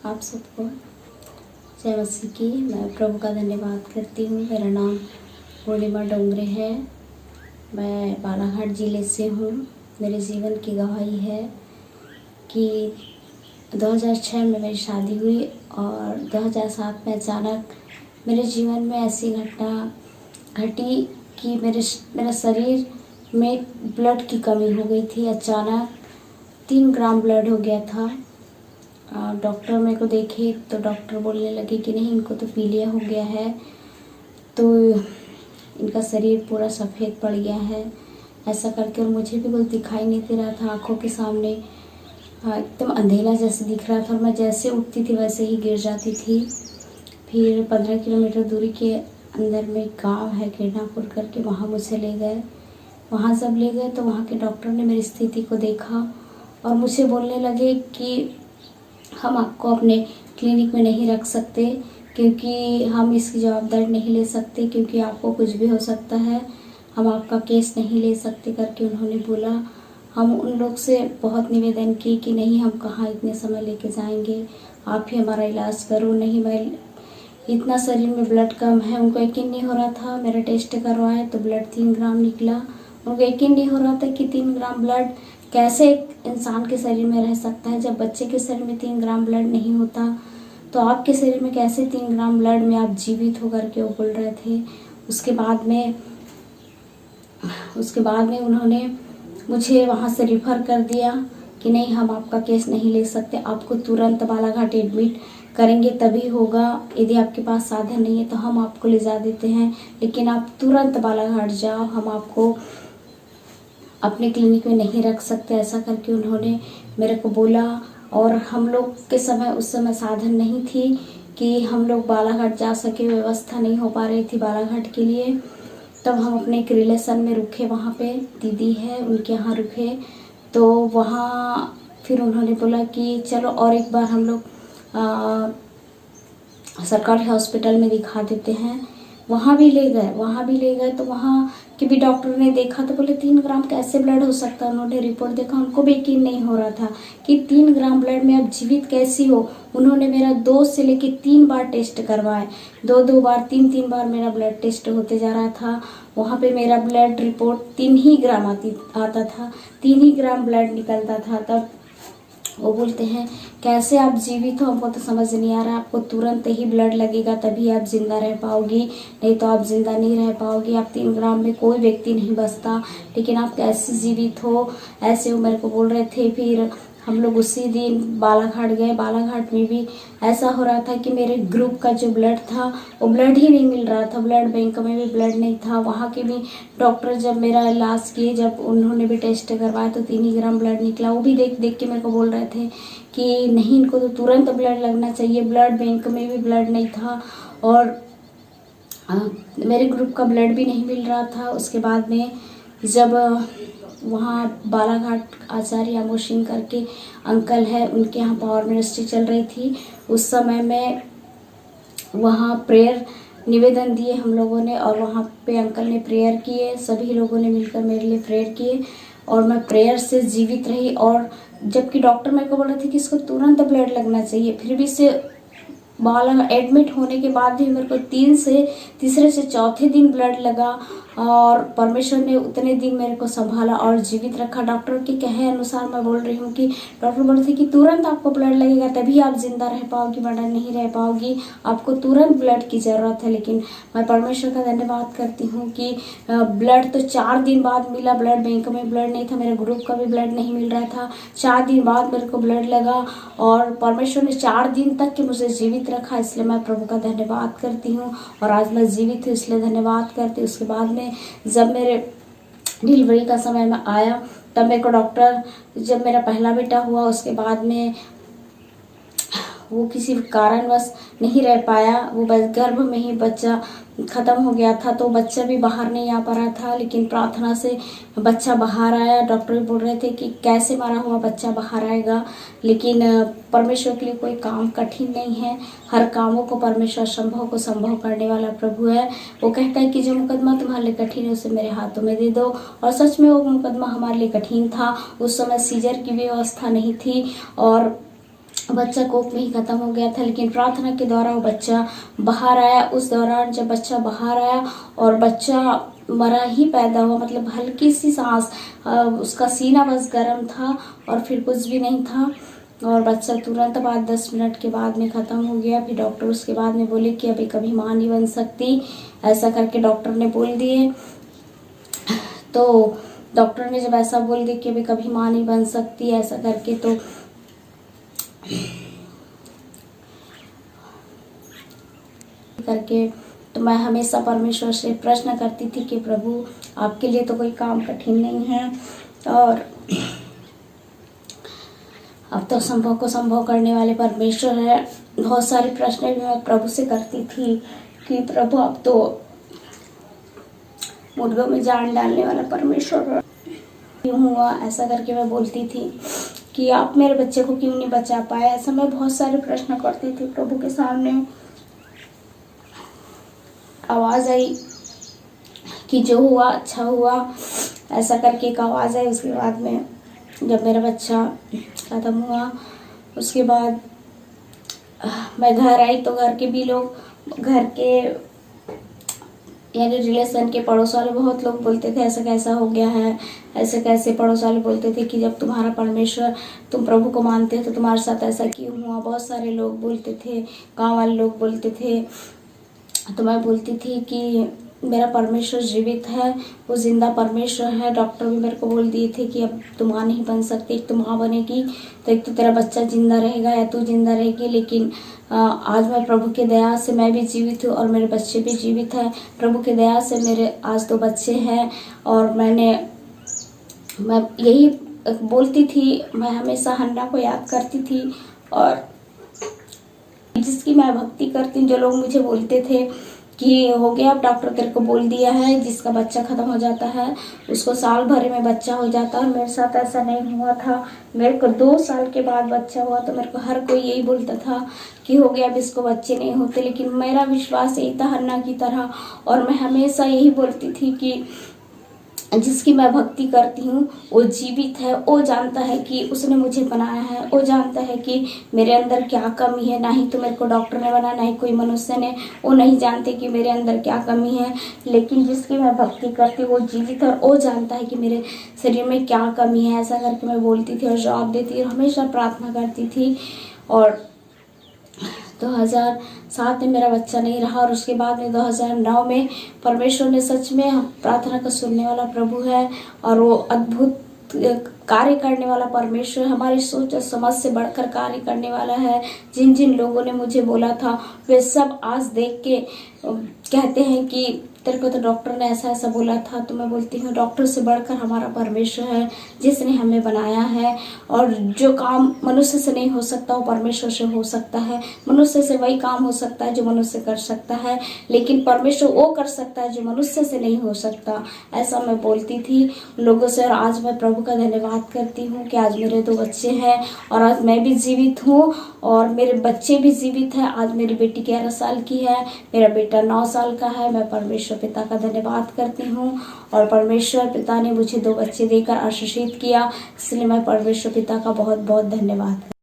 आप सबको जय मसीह की। मैं प्रभु का धन्यवाद करती हूँ। मेरा नाम पूर्णिमा डोंगरे है। मैं बालाघाट ज़िले से हूँ। मेरे जीवन की गवाही है कि 2006 में मेरी शादी हुई और 2007 में अचानक मेरे जीवन में ऐसी घटना घटी कि मेरा शरीर में ब्लड की कमी हो गई थी। अचानक 3 ग्राम ब्लड हो गया था। डॉक्टर मेरे को देखे तो डॉक्टर बोलने लगे कि नहीं, इनको तो पीलिया हो गया है, तो इनका शरीर पूरा सफ़ेद पड़ गया है। ऐसा करके और मुझे भी कुछ दिखाई नहीं दे रहा था आँखों के सामने। एकदम अंधेरा जैसे दिख रहा था और मैं जैसे उठती थी वैसे ही गिर जाती थी। फिर 15 किलोमीटर दूरी के अंदर में एक गाँव है किरणापुर करके, वहाँ मुझे ले गए। वहाँ जब ले गए तो वहाँ के डॉक्टर ने मेरी स्थिति को देखा और मुझे बोलने लगे कि हम आपको अपने क्लिनिक में नहीं रख सकते, क्योंकि हम इसकी जवाबदारी नहीं ले सकते, क्योंकि आपको कुछ भी हो सकता है, हम आपका केस नहीं ले सकते करके उन्होंने बोला। हम उन लोग से बहुत निवेदन की कि नहीं, हम कहाँ इतने समय लेके जाएंगे, आप ही हमारा इलाज करो। नहीं, मैं इतना शरीर में ब्लड कम है, उनको यकीन नहीं हो रहा था। मेरा टेस्ट करवाए तो ब्लड 3 ग्राम निकला। उनको यकीन नहीं हो रहा था कि 3 ग्राम ब्लड कैसे एक इंसान के शरीर में रह सकता है। जब बच्चे के शरीर में 3 ग्राम ब्लड नहीं होता तो आपके शरीर में कैसे 3 ग्राम ब्लड में आप जीवित होकर के वो बोल रहे थे। उसके बाद में उन्होंने मुझे वहाँ से रिफ़र कर दिया कि नहीं, हम आपका केस नहीं ले सकते, आपको तुरंत बालाघाट एडमिट करेंगे तभी होगा। यदि आपके पास साधन नहीं है तो हम आपको ले जा देते हैं, लेकिन आप तुरंत बालाघाट जाओ, हम आपको अपने क्लिनिक में नहीं रख सकते। ऐसा करके उन्होंने मेरे को बोला। और हम लोग के उस समय साधन नहीं थी कि हम लोग बालाघाट जा सके, व्यवस्था नहीं हो पा रही थी बालाघाट के लिए। तब हम अपने एक रिलेशन में रुके, वहाँ पे दीदी है उनके यहाँ रुके। तो वहाँ फिर उन्होंने बोला कि चलो और एक बार हम लोग सरकारी हॉस्पिटल में दिखा देते हैं। वहाँ भी ले गए तो वहाँ के भी डॉक्टर ने देखा तो बोले 3 ग्राम कैसे ब्लड हो सकता है। उन्होंने रिपोर्ट देखा, उनको भी यकीन नहीं हो रहा था कि 3 ग्राम ब्लड में आप जीवित कैसी हो। उन्होंने मेरा 2 से लेके 3 बार टेस्ट करवाए, 2 बार 3 बार मेरा ब्लड टेस्ट होते जा रहा था। वहाँ पे मेरा ब्लड रिपोर्ट 3 ही ग्राम आता था, 3 ही ग्राम ब्लड निकलता था। तब वो बोलते हैं कैसे आप जीवित हो, हमको तो समझ नहीं आ रहा, आपको तुरंत ही ब्लड लगेगा तभी आप जिंदा रह पाओगी, नहीं तो आप जिंदा नहीं रह पाओगी। आप 3 ग्राम में कोई व्यक्ति नहीं बचता, लेकिन आप कैसे जीवित हो, ऐसे वो मेरे को बोल रहे थे। फिर हम लोग उसी दिन बालाघाट गए। बालाघाट में भी ऐसा हो रहा था कि मेरे ग्रुप का जो ब्लड था वो ब्लड ही नहीं मिल रहा था, ब्लड बैंक में भी ब्लड नहीं था। वहाँ के भी डॉक्टर जब मेरा इलाज किए, जब उन्होंने भी टेस्ट करवाया तो 3 ही ग्राम ब्लड निकला। वो भी देख देख के मेरे को बोल रहे थे कि नहीं, इनको तो तुरंत ब्लड लगना चाहिए, ब्लड बैंक में भी ब्लड नहीं था और मेरे ग्रुप का ब्लड भी नहीं मिल रहा था। उसके बाद में जब वहाँ बालाघाट आचार्य अमोद सिंह करके अंकल है, उनके यहाँ पावर मिनिस्ट्री चल रही थी, उस समय में वहाँ प्रेयर निवेदन दिए हम लोगों ने और वहाँ पे अंकल ने प्रेयर किए, सभी लोगों ने मिलकर मेरे लिए प्रेयर किए और मैं प्रेयर से जीवित रही। और जबकि डॉक्टर मेरे को बोल रहे थे कि इसको तुरंत ब्लड लगना चाहिए, फिर भी से बालाघाट एडमिट होने के बाद भी मेरे को तीसरे से चौथे दिन ब्लड लगा और परमेश्वर ने उतने दिन मेरे को संभाला और जीवित रखा। डॉक्टर के कहे अनुसार मैं बोल रही हूँ कि डॉक्टर बोल रहे थे कि तुरंत आपको ब्लड लगेगा तभी आप जिंदा रह पाओगी, वरना नहीं रह पाओगी, आपको तुरंत ब्लड की ज़रूरत है। लेकिन मैं परमेश्वर का धन्यवाद करती हूँ कि ब्लड तो 4 दिन बाद मिला। ब्लड बैंक में ब्लड नहीं था, मेरे ग्रुप का भी ब्लड नहीं मिल रहा था। 4 दिन बाद मेरे को ब्लड लगा और परमेश्वर ने 4 दिन तक के मुझे जीवित रखा, इसलिए मैं प्रभु का धन्यवाद करती हूँ। और आज मैं जीवित हूँ इसलिए धन्यवाद करती हूँ। उसके बाद में जब मेरे डिलीवरी का समय में आया तब मेरे को डॉक्टर, जब मेरा पहला बेटा हुआ उसके बाद में वो किसी कारणवश नहीं रह पाया, वो गर्भ में ही बच्चा ख़त्म हो गया था, तो बच्चा भी बाहर नहीं आ पा रहा था। लेकिन प्रार्थना से बच्चा बाहर आया। डॉक्टर भी बोल रहे थे कि कैसे मारा हुआ बच्चा बाहर आएगा, लेकिन परमेश्वर के लिए कोई काम कठिन नहीं है। हर कामों को परमेश्वर संभव को संभव करने वाला प्रभु है। वो कहता है कि जो मुकदमा तुम्हारे लिए कठिन है उसे मेरे हाथों में दे दो। और सच में वो मुकदमा हमारे लिए कठिन था। उस समय सीजर की व्यवस्था नहीं थी और बच्चा कोख में ही खत्म हो गया था, लेकिन प्रार्थना के द्वारा वो बच्चा बाहर आया। उस दौरान जब बच्चा बाहर आया और बच्चा मरा ही पैदा हुआ, मतलब हल्की सी सांस, उसका सीना बस गर्म था और फिर कुछ भी नहीं था, और बच्चा तुरंत बाद 10 मिनट के बाद में ख़त्म हो गया। फिर डॉक्टर उसके बाद में बोले कि अभी कभी माँ नहीं बन सकती, ऐसा करके डॉक्टर ने बोल दिए। तो डॉक्टर ने जब ऐसा बोल दिया कि अभी कभी माँ नहीं बन सकती ऐसा करके, तो तो मैं हमेशा परमेश्वर से प्रश्न करती थी कि प्रभु आपके लिए तो कोई काम कठिन नहीं है, और अब तो संभव को संभव करने वाले परमेश्वर है। बहुत सारे प्रश्न भी मैं प्रभु से करती थी कि प्रभु अब तो मुर्गों में जान डालने वाला परमेश्वर है, क्यों हुआ, ऐसा करके मैं बोलती थी कि आप मेरे बच्चे को क्यों नहीं बचा पाए। ऐसा मैं बहुत सारे प्रश्न करती थी प्रभु के सामने। आवाज़ आई कि जो हुआ अच्छा हुआ, ऐसा करके एक आवाज़ आई। उसके बाद में जब मेरा बच्चा ख़त्म हुआ, उसके बाद मैं घर आई तो घर के भी लोग, घर के यानी रिलेशन के पड़ोस वाले बहुत लोग बोलते थे ऐसा कैसा हो गया है, ऐसे कैसे। पड़ोस वाले बोलते थे कि जब तुम्हारा परमेश्वर, तुम प्रभु को मानते हो तो तुम्हारे साथ ऐसा क्यों हुआ। बहुत सारे लोग बोलते थे, गांव वाले लोग बोलते थे। तो मैं बोलती थी कि मेरा परमेश्वर जीवित है, वो जिंदा परमेश्वर है। डॉक्टर भी मेरे को बोल दिए थे कि अब तुम माँ नहीं बन सकती, एक तो माँ बनेगी तो एक तो तेरा बच्चा जिंदा रहेगा या तू जिंदा रहेगी। लेकिन आज मैं प्रभु के दया से मैं भी जीवित हूँ और मेरे बच्चे भी जीवित हैं। प्रभु के दया से मेरे आज 2 बच्चे हैं, और मैं यही बोलती थी। मैं हमेशा हन्ना को याद करती थी, और जिसकी मैं भक्ति करती हूँ। जो लोग मुझे बोलते थे कि हो गया, अब डॉक्टर तेरे को बोल दिया है, जिसका बच्चा ख़त्म हो जाता है उसको साल भर में बच्चा हो जाता है। मेरे साथ ऐसा नहीं हुआ था। मेरे को 2 साल के बाद बच्चा हुआ, तो मेरे को हर कोई यही बोलता था कि हो गया, अब इसको बच्चे नहीं होते। लेकिन मेरा विश्वास यही था हन्ना की तरह, और मैं हमेशा यही बोलती थी कि जिसकी मैं भक्ति करती हूँ वो जीवित है, वो जानता है कि उसने मुझे बनाया है, वो जानता है कि मेरे अंदर क्या कमी है। ना ही तो मेरे को डॉक्टर ने बनाया, ना ही कोई मनुष्य ने। वो नहीं जानते कि मेरे अंदर क्या कमी है, लेकिन जिसकी मैं भक्ति करती हूँ वो जीवित है, और वो जानता है कि मेरे शरीर में क्या कमी है। ऐसा करके मैं बोलती थी और जवाब देती थी, हमेशा प्रार्थना करती थी। और 2007 में मेरा बच्चा नहीं रहा, और उसके बाद में 2009 में परमेश्वर ने सच में प्रार्थना का सुनने वाला प्रभु है, और वो अद्भुत कार्य करने वाला परमेश्वर, हमारी सोच और समझ से बढ़कर कार्य करने वाला है। जिन जिन लोगों ने मुझे बोला था वे सब आज देख के कहते हैं कि तेरे को तो डॉक्टर ने ऐसा ऐसा बोला था। तो मैं बोलती हूँ डॉक्टर से बढ़कर हमारा परमेश्वर है, जिसने हमें बनाया है, और जो काम मनुष्य से नहीं हो सकता वो परमेश्वर से हो सकता है। मनुष्य से वही काम हो सकता है जो मनुष्य कर सकता है, लेकिन परमेश्वर वो कर सकता है जो मनुष्य से नहीं हो सकता। ऐसा मैं बोलती थी लोगों से, और आज मैं प्रभु का धन्यवाद करती हूँ कि आज मेरे 2 बच्चे हैं, और आज मैं भी जीवित हूँ और मेरे बच्चे भी जीवित हैं। आज मेरी बेटी 11 साल की है, मेरा बेटा 9 साल का है। मैं परमेश्वर पिता का धन्यवाद करती हूँ, और परमेश्वर पिता ने मुझे 2 बच्चे देकर आशीषित किया, इसलिए मैं परमेश्वर पिता का बहुत बहुत धन्यवाद